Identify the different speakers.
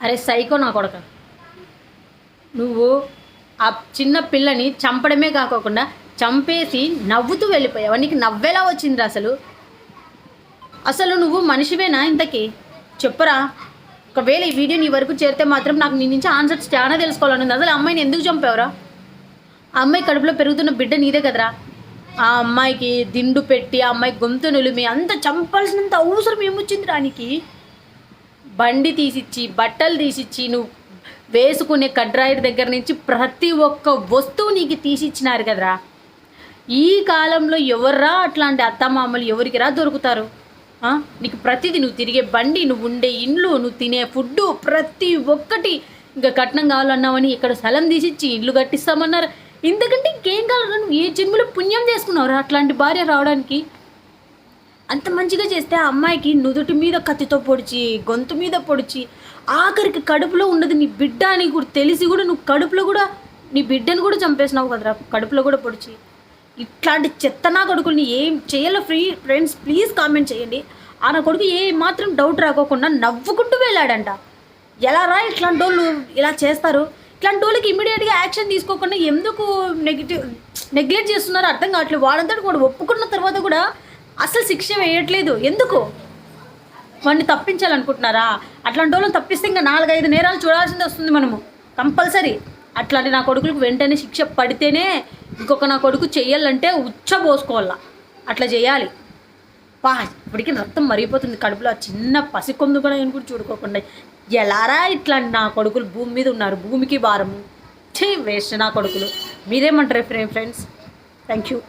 Speaker 1: అరే సైకో నా కొడక, నువ్వు ఆ చిన్న పిల్లని చంపడమే కాకోకుండా చంపేసి నవ్వుతూ వెళ్ళిపోయావు. నీకు నవ్వేలా వచ్చిందిరా అసలు? అసలు నువ్వు మనిషివేనా ఇంతకీ? చెప్పరా. ఒకవేళ ఈ వీడియో నీ వరకు చేరితే మాత్రం నాకు నీ నుంచి ఆన్సర్స్ చాలా తెలుసుకోవాలని. అసలు అమ్మాయిని ఎందుకు చంపావురా? ఆ అమ్మాయి కడుపులో పెరుగుతున్న బిడ్డ నీదే కదరా. ఆ అమ్మాయికి దిండు పెట్టి ఆ అమ్మాయి గొంతు నులిమి అంత చంపాల్సినంత అవసరం ఏమొచ్చింది రానికి? బండి తీసిచ్చి, బట్టలు తీసిచ్చి, నువ్వు వేసుకునే కడ్రాయిడ్ దగ్గర నుంచి ప్రతి ఒక్క వస్తువు నీకు తీసిచ్చినారు కదరా. ఈ కాలంలో ఎవర్రా అట్లాంటి అత్తమామలు ఎవరికిరా దొరుకుతారు? నీకు ప్రతిదీ, నువ్వు తిరిగే బండి, నువ్వు ఉండే ఇండ్లు, నువ్వు తినే ఫుడ్డు, ప్రతి ఒక్కటి. ఇంకా కట్నం కావాలన్నావని ఇక్కడ స్థలం తీసిచ్చి ఇల్లు కట్టిస్తామన్నారు. ఇంతకంటే ఇంకేం కావాలన్నా? నువ్వు ఏ జన్మలో పుణ్యం చేసుకున్నావురా అట్లాంటి భార్య రావడానికి? అంత మంచిగా చేస్తే ఆ అమ్మాయికి నుదుటి మీద కత్తితో పొడిచి, గొంతు మీద పొడిచి, ఆఖరికి కడుపులో ఉన్నది నీ బిడ్డ అని కూడా తెలిసి కూడా నువ్వు కడుపులో కూడా నీ బిడ్డను కూడా చంపేసినావు కదరా, కడుపులో కూడా పొడిచి. ఇట్లాంటి చెత్త నా కొడుకుని ఏం చేయాలో ఫ్రెండ్స్ ప్లీజ్ కామెంట్ చేయండి. ఆ నా కొడుకు ఏ మాత్రం డౌట్ రాకోకుండా నవ్వుకుంటూ వెళ్ళాడంట. ఎలా రా ఇట్లాంటి వాళ్ళు ఇలా చేస్తారు? ఇట్లాంటి వాళ్ళకి ఇమీడియట్గా యాక్షన్ తీసుకోకుండా ఎందుకు నెగ్లెక్ట్ చేస్తున్నారో అర్థం కావట్లేదు. వాళ్ళంతా కూడా ఒప్పుకున్న తర్వాత కూడా అసలు శిక్ష వేయట్లేదు. ఎందుకు? వాడిని తప్పించాలనుకుంటున్నారా? అట్లాంటి వాళ్ళని తప్పిస్తే ఇంకా 4-5 నేరాలు చూడాల్సింది వస్తుంది మనము కంపల్సరీ. అట్లాంటి నా కొడుకులకు వెంటనే శిక్ష పడితేనే ఇంకొక నా కొడుకు చెయ్యాలంటే ఉచ్చబోసుకోవాల. అట్లా చేయాలి. ఇప్పటికీ రక్తం మరిగిపోతుంది కడుపులో. ఆ చిన్న పసికొందు కూడా నేను కూడా చూడుకోకుండా ఎలారా ఇట్లాంటి నా కొడుకులు భూమి మీద ఉన్నారు? భూమికి భారము. వేస్ట్ నా కొడుకులు. మీరేమంటారు ఫ్రెండ్స్? Thank you.